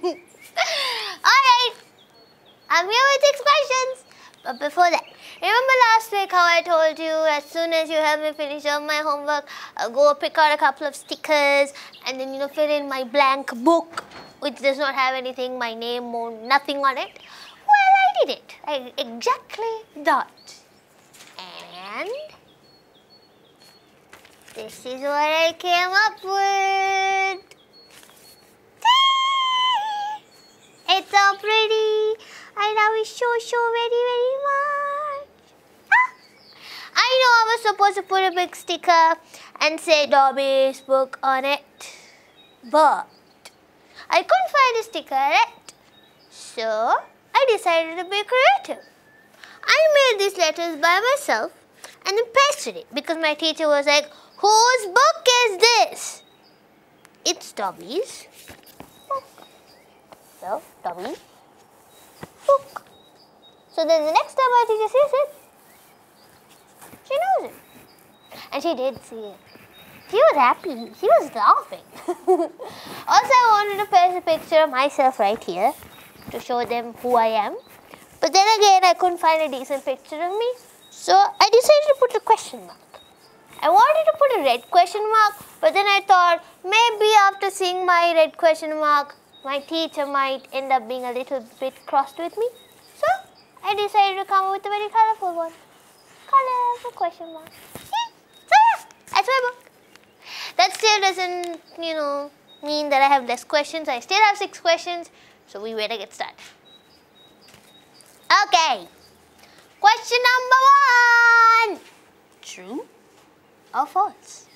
Alright, I'm here with 6 questions. But before that, remember last week how I told you as soon as you help me finish all my homework, I'll go pick out a couple of stickers and then fill in my blank book which does not have anything, my name or nothing on it. Well, I did it. I did exactly that. And this is what I came up with. It's so pretty. I love it so very much. I know I was supposed to put a big sticker and say Dobby's book on it, but I couldn't find a sticker yet, so I decided to be creative. I made these letters by myself and then pasted it because my teacher was like, whose book is this? It's Dobby's book. So, Dobby's book. So then the next time my teacher sees it, she knows it. And she did see it. She was happy. She was laughing. Also, I wanted to paste a picture of myself right here to show them who I am. But then again, I couldn't find a decent picture of me. So I decided to put a question mark. I wanted to put a red question mark, but then I thought maybe after seeing my red question mark, my teacher might end up being a little bit crossed with me. So I decided to come up with a very colorful one. Colorful question mark. So yeah, that's my book. That still doesn't, mean that I have less questions. I still have 6 questions, so we better get started. Okay. Question number 1. True or false?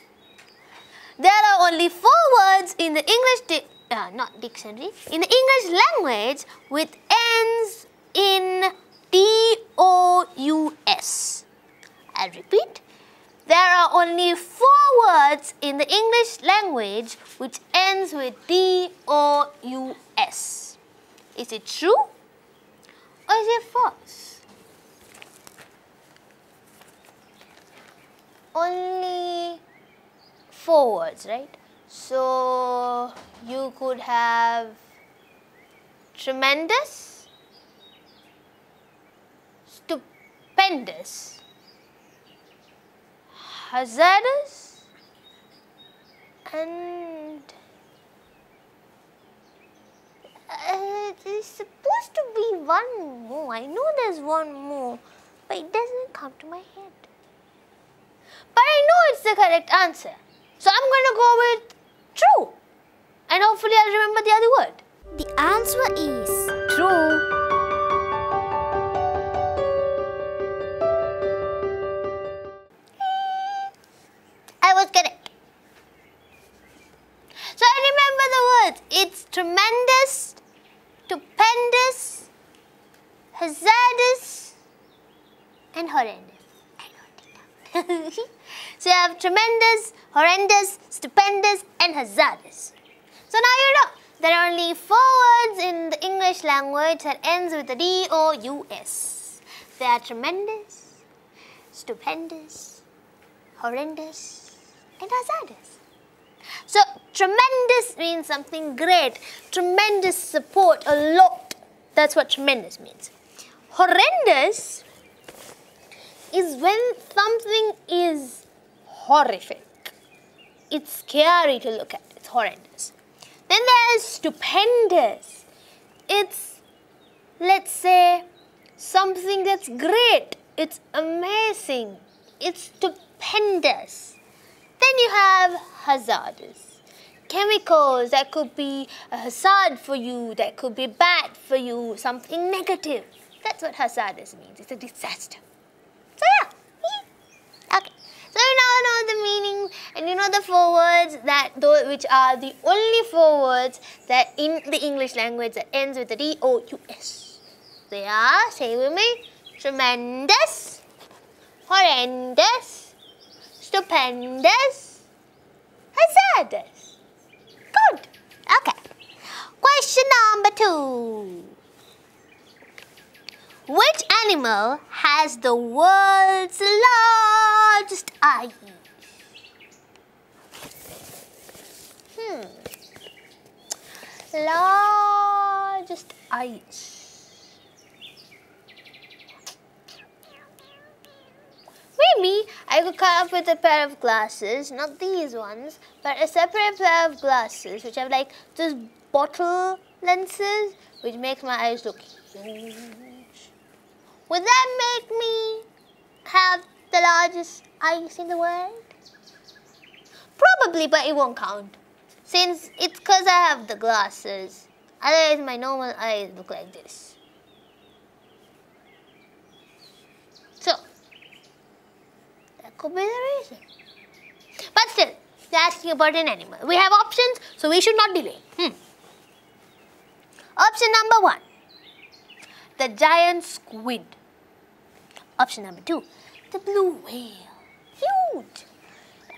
There are only 4 words in the English dictionary, in the English language with ends in D-O-U-S. I'll repeat. There are only 4 words in the English language which ends with D-O-U-S. Is it true or is it false? Only 4 words, right? So you could have tremendous, stupendous, hazardous, and there's supposed to be one more. I know there's one more, but it doesn't come to my head. But I know it's the correct answer. So I'm going to go with true. And hopefully I'll remember the other word. The answer is True. I was correct. So I remember the words. It's tremendous, stupendous, hazardous, and horrendous. I wrote it down. So you have tremendous, horrendous, stupendous, and hazardous. So now you know there are only 4 words in the English language that ends with the D-O-U-S. They are tremendous, stupendous, horrendous, and hazardous. So tremendous means something great. Tremendous support, a lot. That's what tremendous means. Horrendous is when something is horrific. It's scary to look at. It's horrendous. Then there is stupendous. It's, let's say, something that's great. It's amazing. It's stupendous. Then you have hazardous. Chemicals that could be a hazard for you, that could be bad for you, something negative. That's what hazardous means. It's a disaster. So yeah. Okay. So you now know the meaning and you know the 4 words which are the only 4 words that in the English language that ends with the D-O-U-S. They are, say with me, tremendous, horrendous, stupendous, hazardous. Good. Okay. Question number 2. Which animal has the world's largest eyes? Large eyes. Maybe I could come up with a pair of glasses, not these ones, but a separate pair of glasses which have like those bottle lenses which make my eyes look huge. Would that make me have the largest eyes in the world? Probably, but it won't count. Since it's because I have the glasses. Otherwise, my normal eyes look like this. So, that could be the reason. But still, they're asking about an animal. We have options, so we should not delay. Option number 1, the giant squid. Option number 2, the blue whale. Huge.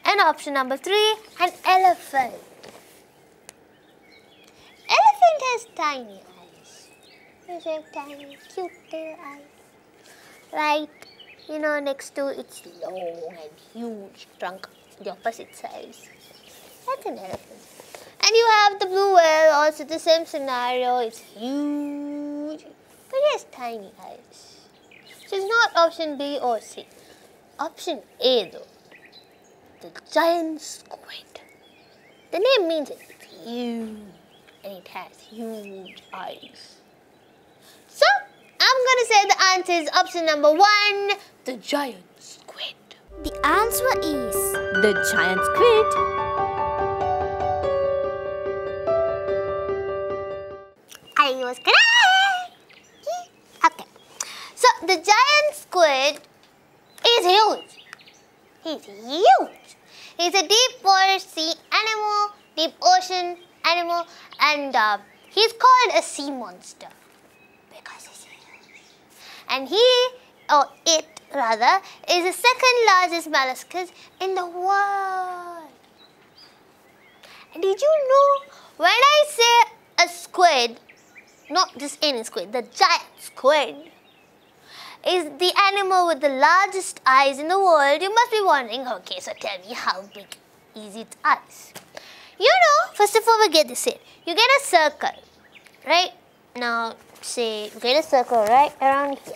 And option number 3, an elephant. Elephant has tiny eyes. These are tiny, cute little eyes. Right, next to its long and huge trunk, the opposite size. That's an elephant. And you have the blue whale, also the same scenario. It's huge, but it has tiny eyes. So it's not option B or C. Option A though, the giant squid. The name means it's huge and it has huge eyes. So I'm going to say the answer is option number 1, the giant squid. The answer is The giant squid. I was correct. Okay. So the giant squid is huge. He's huge. He's a deep sea animal, deep ocean animal, and he's called a sea monster because he's huge. And it rather, is the second largest molluscus in the world. And did you know, when I say a squid, not just any squid, the giant squid is the animal with the largest eyes in the world, you must be wondering, okay, so tell me how big is its eyes? First of all, we get this in. You get a circle, right? Now, say, you get a circle right around here.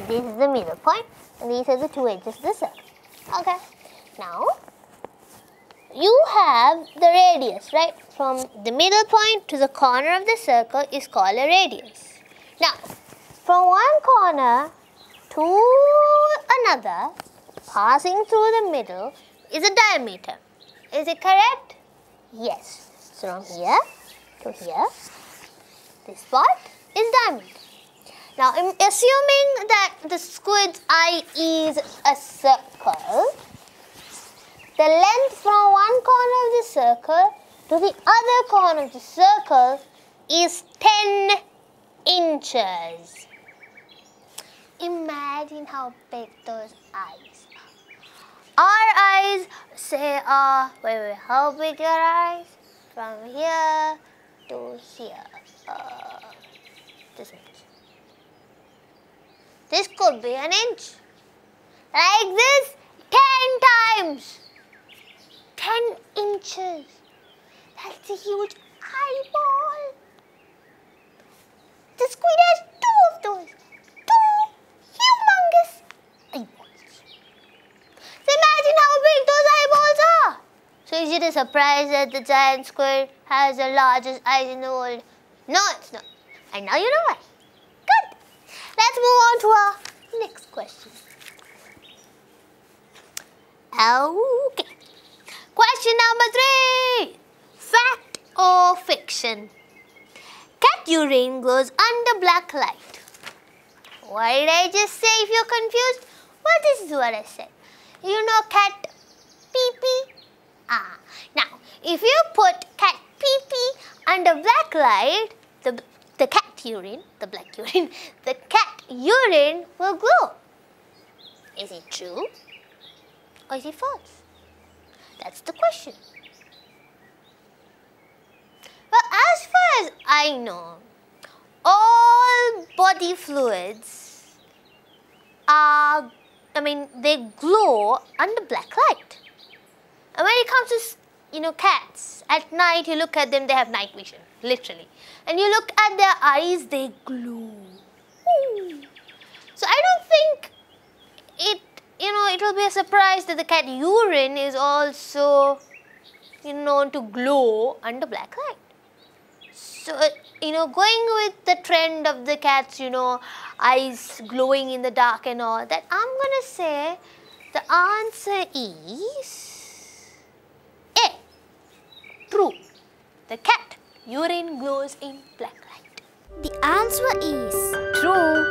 This is the middle point, and these are the two edges of the circle. Okay. Now, you have the radius, right? From the middle point to the corner of the circle is called a radius. Now, from one corner to another, passing through the middle, is a diameter. Is it correct? Yes. So from here to here, this part is diameter. Now, assuming that the squid's eye is a circle, the length from one corner of the circle to the other corner of the circle is 10 inches. Imagine how big those eyes are. Our eyes say wait, how big are our eyes? From here to here. This much. This could be an inch. Like this, 10 times. 10 inches. That's a huge eyeball. The squid has 2 of those. 2 humongous eyeballs. So imagine how big those eyeballs are. So is it a surprise that the giant squid has the largest eyes in the world? No, it's not. And now you know why. Good. Let's move on to our next question. Okay. Question number 3. Fact or fiction? Cat urine glows under black light. What did I just say if you're confused? Well, this is what I said. You know cat pee-pee? Now, if you put cat pee-pee under black light, the cat urine, the black urine, the cat urine will glow. Is it true or is it false? That's the question. Well, as far as I know, all body fluids they glow under black light. And when it comes to cats. At night, you look at them, they have night vision, literally. And you look at their eyes, they glow. So I don't think it will be a surprise that the cat urine is also, known to glow under black light. So, going with the trend of the cat's, eyes glowing in the dark and all that, I'm going to say the answer is A. True. The cat urine glows in black light. The answer is True.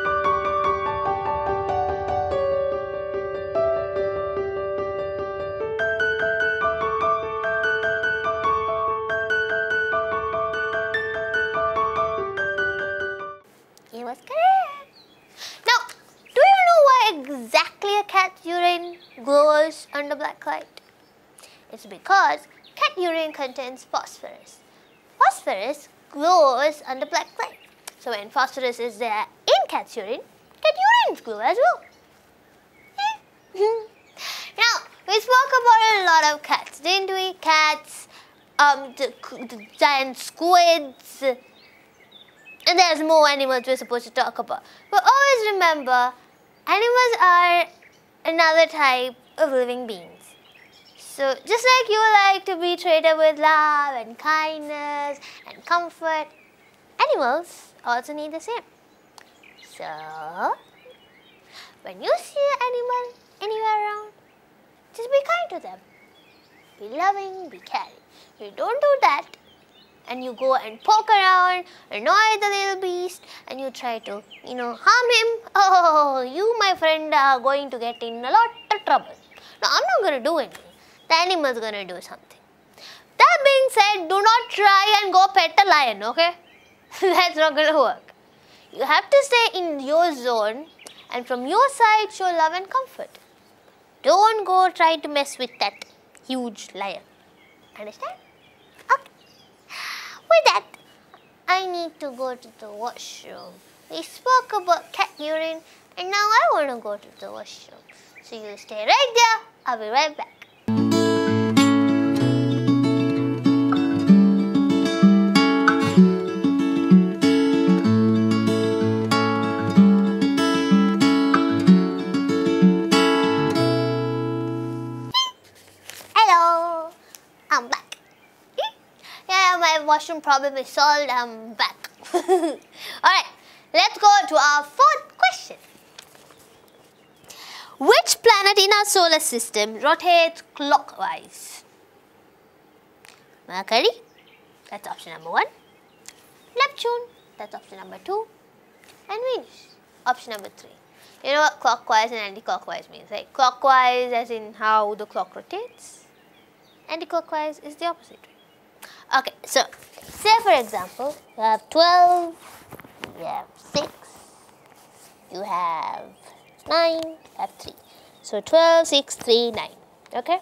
It was correct. Now, do you know why exactly a cat's urine glows under black light? It's because cat urine contains phosphorus. Phosphorus glows under black light. So when phosphorus is there in cat's urine, cat urines glow as well. Now, we spoke about a lot of cats, didn't we? Cats, the giant squids, and there's more animals we're supposed to talk about. But always remember, animals are another type of living beings. So just like you like to be treated with love and kindness and comfort, animals also need the same. So, when you see an animal anywhere around, just be kind to them. Be loving, be caring. If you don't do that, and you go and poke around, annoy the little beast, and you try to, harm him, oh, you, my friend, are going to get in a lot of trouble. No, I'm not going to do anything. The animal's going to do something. That being said, do not try and go pet a lion, okay? That's not going to work. You have to stay in your zone, and from your side, show love and comfort. Don't go try to mess with that huge lion. Understand? Okay. With that, I need to go to the washroom. We spoke about cat urine, and now I want to go to the washroom. So you stay right there. I'll be right back. Hello, I'm back. Yeah, my washroom problem is solved. I'm back. Alright, let's go to our fourth question. Which planet in our solar system rotates clockwise? Mercury, that's option number 1. Neptune, that's option number 2. And Venus, option number 3. You know what clockwise and anti-clockwise means, right? Clockwise as in how the clock rotates. Anti-clockwise is the opposite way. Okay, so say for example, you have 12, you have 6, you have 9, you have 3. So 12, 6, 3, 9. Okay?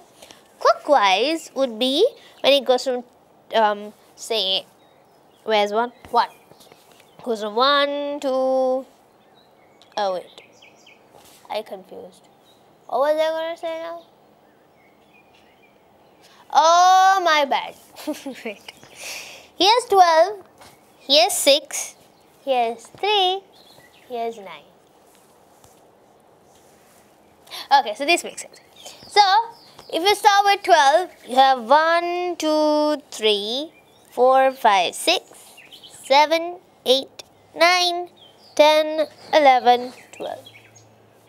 Clockwise would be when it goes from, say, where's 1? 1. Goes from 1 to, oh wait, I confused. What was I going to say now? Oh, my bad. Wait. Here's 12, here's 6, here's 3, here's 9. Okay, so this makes sense. So, if you start with 12, you have 1, 2, 3, 4, 5, 6, 7, 8, 9, 10, 11, 12.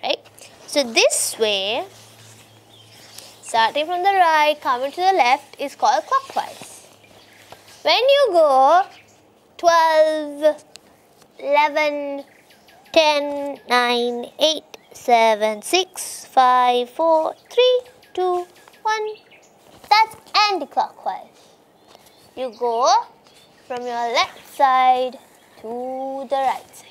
Right? So, this way, starting from the right, coming to the left is called clockwise. When you go 12, 11, 10, 9, 8, 7, 6, 5, 4, 3, 2, 1, that's anti-clockwise. You go from your left side to the right side.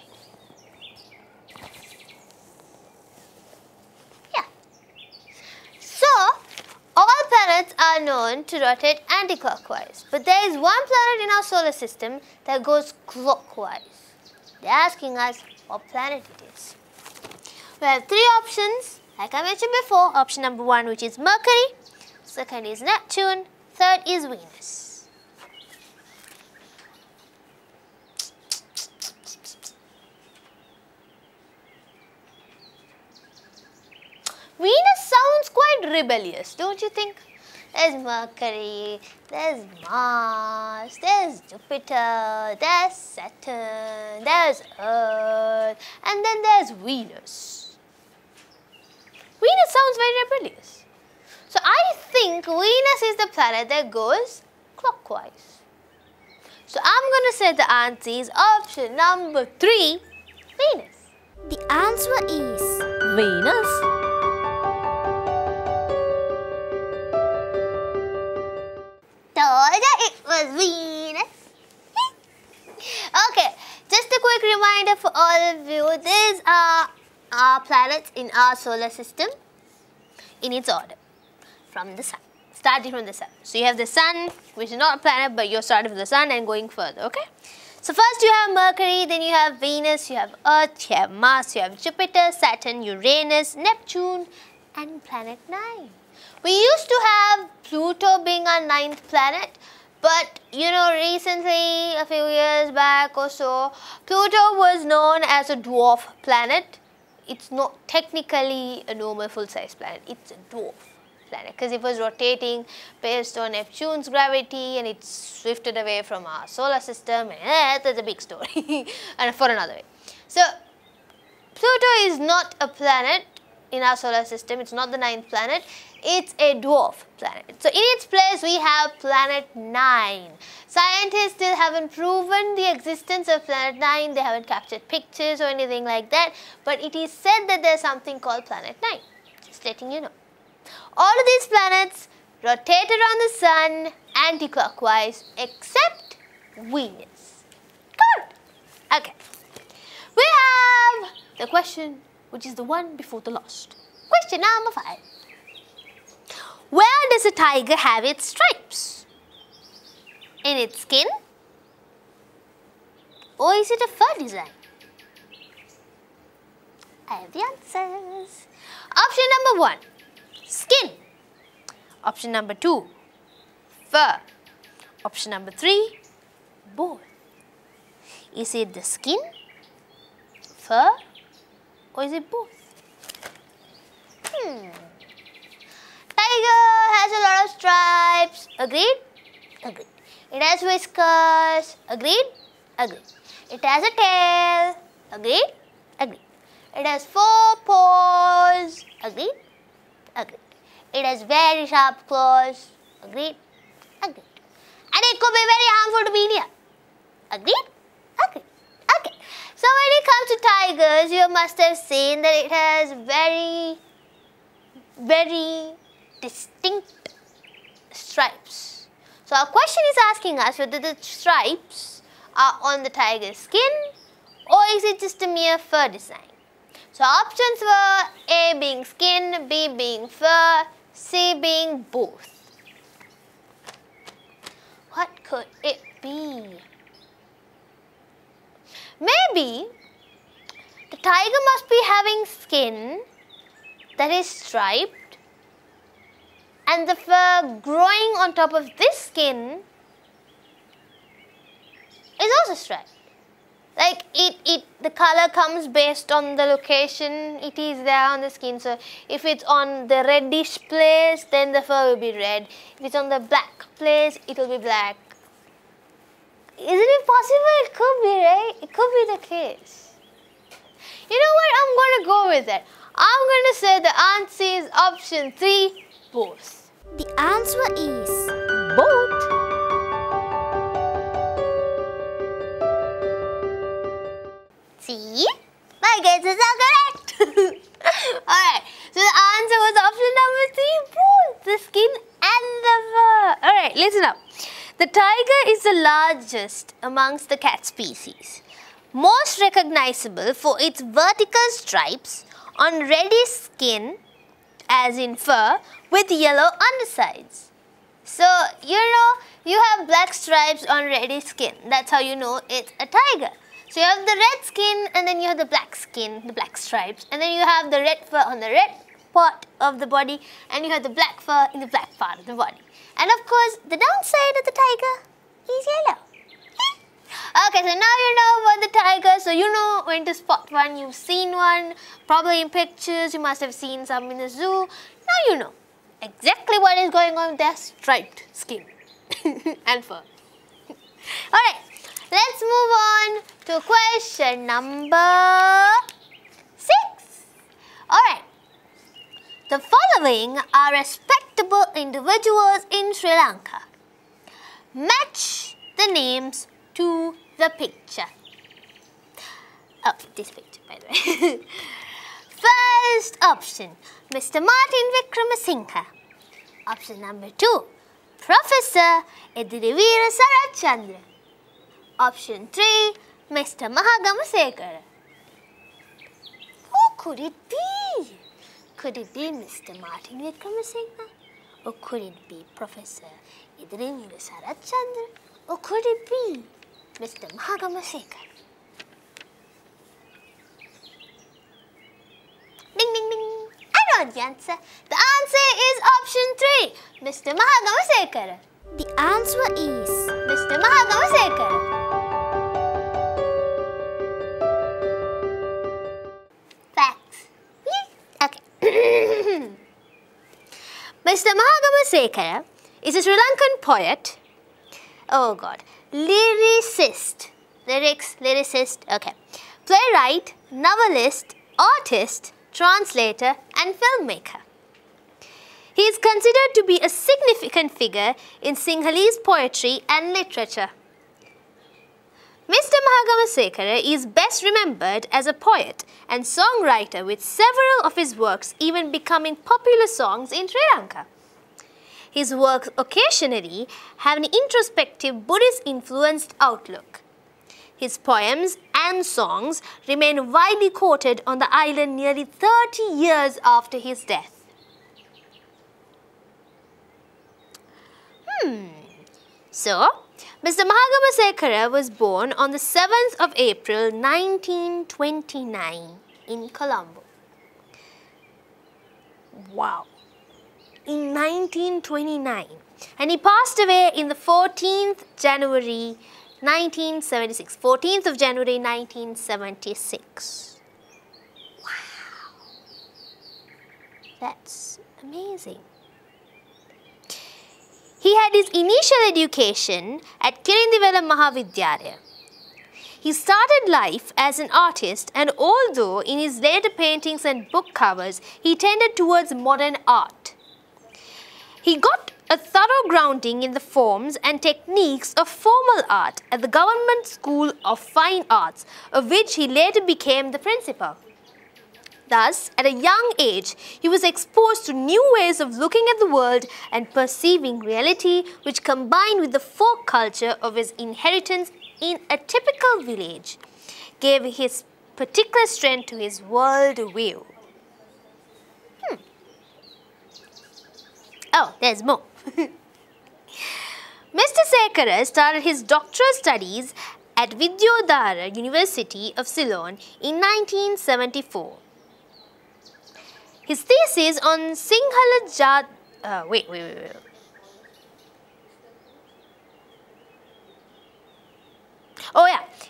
Yeah. So, all planets are known to rotate anti-clockwise, but there is one planet in our solar system that goes clockwise. They're asking us what planet it is. We have 3 options, like I mentioned before. Option number 1, which is Mercury. Second is Neptune. Third is Venus. Venus sounds quite rebellious, don't you think? There's Mercury, there's Mars, there's Jupiter, there's Saturn, there's Earth, and then there's Venus. Venus sounds very rebellious. So I think Venus is the planet that goes clockwise. So I'm going to say the answer is option number 3, Venus. The answer is Venus. Told you it was Venus. Okay, just a quick reminder for all of you. These are our planets in our solar system in its order from the sun, starting from the sun. So you have the sun, which is not a planet, but you're starting from the sun and going further, okay? So first you have Mercury, then you have Venus, you have Earth, you have Mars, you have Jupiter, Saturn, Uranus, Neptune, and planet 9. We used to have Pluto being our 9th planet, but you know, recently, a few years back or so, Pluto was known as a dwarf planet. It's not technically a normal full-size planet, it's a dwarf planet because it was rotating based on Neptune's gravity and it swifted away from our solar system, and that's a big story and for another way. So, Pluto is not a planet in our solar system, it's not the 9th planet, it's a dwarf planet. So in its place we have planet 9. Scientists still haven't proven the existence of planet 9, they haven't captured pictures or anything like that, but it is said that there's something called planet 9, just letting you know. All of these planets rotate around the sun anti-clockwise except Venus. Good. Okay. We have the question which is the one before the last. Question number 5. Where does a tiger have its stripes? In its skin? Or is it a fur design? I have the answers. Option number 1, skin. Option number 2, fur. Option number 3, both. Is it the skin, fur, or is it both? Tiger has a lot of stripes. Agreed? Agreed. It has whiskers. Agreed? Agreed. It has a tail. Agreed? Agreed. It has 4 paws. Agreed? Agreed. It has very sharp claws. Agreed? Agreed. And it could be very harmful to be in here. Agreed? Agreed. Okay. So when it comes to tigers, you must have seen that it has very distinct stripes. So our question is asking us whether the stripes are on the tiger's skin or is it just a mere fur design. So options were A being skin, B being fur, C being both. What could it be? Maybe the tiger must be having skin that is striped and the fur growing on top of this skin is also striped. Like the color comes based on the location it is there on the skin. So if it's on the reddish place, then the fur will be red. If it's on the black place, it will be black. Isn't it possible? It could be, right? It could be the case. You know what? I'm going to go with it. I'm going to say the answer is option 3, both. The answer is Both. See? My guesses are correct. Alright, so the answer was option number 3, both the skin and the fur. Alright, listen up. The tiger is the largest amongst the cat species. Most recognizable for its vertical stripes on reddish skin, as in fur, with yellow undersides. So, you know, you have black stripes on reddish skin. That's how you know it's a tiger. So, you have the red skin and then you have the black skin, the black stripes. And then you have the red fur on the red part of the body and you have the black fur in the black part of the body. And of course, the downside of the tiger is yellow. Okay, so now you know about the tiger, so you know when to spot one. You've seen one, probably in pictures, you must have seen some in the zoo. Now you know exactly what is going on with their striped skin and fur. Alright, let's move on to question number 6. Alright, the following are respectable individuals in Sri Lanka. Match the names to the picture. Oh, this picture, by the way. First option, Mr. Martin Wickramasinghe. Option number 2, Professor Edirivira Sarachandra. Option 3, Mr. Mahagamasekara. Who could it be? Could it be Mr. Martin Wickramasinghe? Or could it be Professor Edirivira Sarachandra? Or could it be Mr. Mahagamasekara? Ding, ding, ding. I know the answer. The answer is option 3, Mr. Mahagamasekara. The answer is Mr. Mahagamasekara. Facts. Okay. Mr. Mahagamasekara is a Sri Lankan poet. Oh God. Lyricist. Lyricist. Okay. Playwright, novelist, artist, translator and filmmaker. He is considered to be a significant figure in Sinhalese poetry and literature. Mr. Mahagamasekara is best remembered as a poet and songwriter, with several of his works even becoming popular songs in Sri Lanka. His works occasionally have an introspective Buddhist-influenced outlook. His poems and songs remain widely quoted on the island nearly 30 years after his death. So, Mr. Mahagamasekara was born on the 7th of April 1929 in Colombo. Wow! In 1929. And he passed away in the 14th January 1976. 14th of January 1976. Wow! That's amazing. He had his initial education at Kirindivela Mahavidyalaya. He started life as an artist, and although in his later paintings and book covers he tended towards modern art, he got a thorough grounding in the forms and techniques of formal art at the Government School of Fine Arts, of which he later became the principal. Thus, at a young age, he was exposed to new ways of looking at the world and perceiving reality, which, combined with the folk culture of his inheritance in a typical village, gave his particular strength to his world view. Oh, there's more. Mr. Sekara started his doctoral studies at Vidyodhara University of Ceylon in 1974. His thesis on Sinhala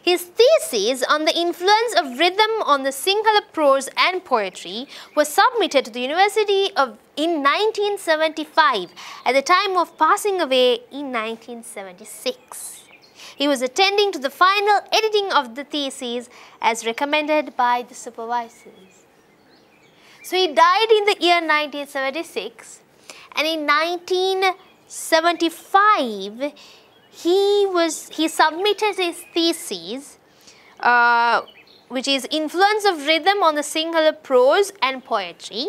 His thesis on the influence of rhythm on the Sinhala prose and poetry was submitted to the University in 1975 at the time of passing away in 1976. He was attending to the final editing of the thesis as recommended by the supervisors. So he died in the year 1976, and in 1975 he submitted his thesis, which is Influence of Rhythm on the Sinhala Prose and Poetry.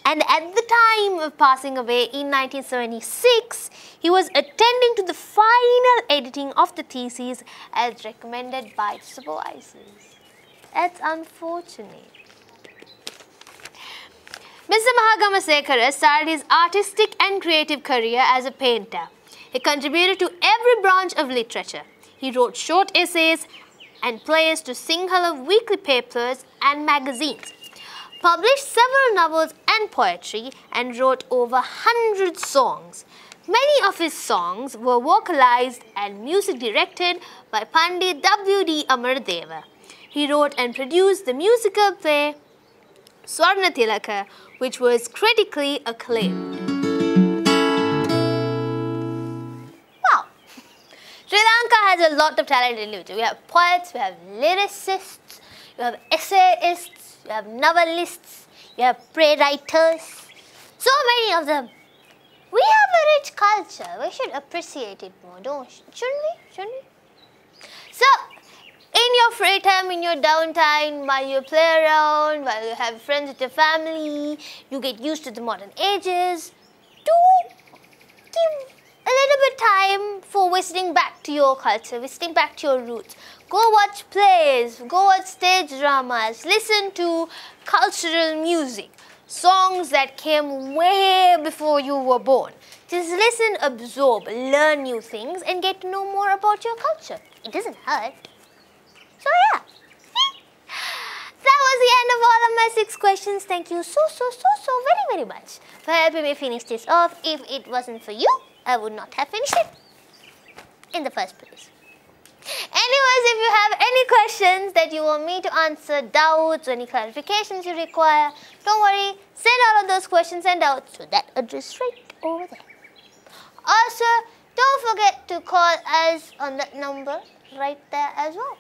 And at the time of passing away in 1976, he was attending to the final editing of the thesis as recommended by the supervisors. That's unfortunate. Mr. Mahagamasekara started his artistic and creative career as a painter. He contributed to every branch of literature. He wrote short essays and plays to Sinhala weekly papers and magazines, published several novels and poetry, and wrote over 100 songs. Many of his songs were vocalized and music directed by Pandit W.D. Amardeva. He wrote and produced the musical play Swarna Tilaka, which was critically acclaimed. Wow! Sri Lanka has a lot of talented literature. We have poets, we have lyricists, you have essayists, you have novelists, you have playwriters. So many of them. We have a rich culture. We should appreciate it more, shouldn't we? So, in your free time, in your downtime, while you play around, while you have friends with your family, you get used to the modern ages, do give a little bit time for visiting back to your culture, visiting back to your roots. Go watch plays, go watch stage dramas, listen to cultural music, songs that came way before you were born. Just listen, absorb, learn new things and get to know more about your culture. It doesn't hurt. So yeah, that was the end of all of my 6 questions. Thank you so very much for helping me finish this off. If it wasn't for you, I would not have finished it in the first place. Anyways, if you have any questions that you want me to answer, doubts, or any clarifications you require, don't worry, send all of those questions and doubts to that address right over there. Also, don't forget to call us on that number right there as well.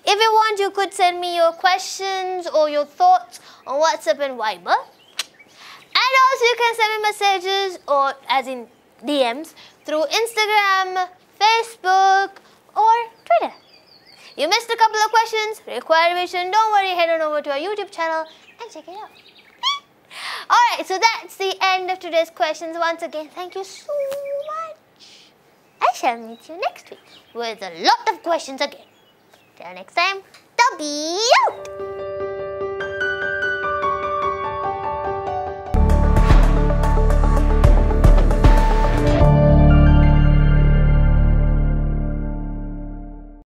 If you want, you could send me your questions or your thoughts on WhatsApp and Viber. And also you can send me messages or as in DMs through Instagram, Facebook or Twitter. You missed a couple of questions, require revision, don't worry, head on over to our YouTube channel and check it out. Alright, so that's the end of today's questions. Once again, thank you so much. I shall meet you next week with a lot of questions again. Till next time, Dobby out!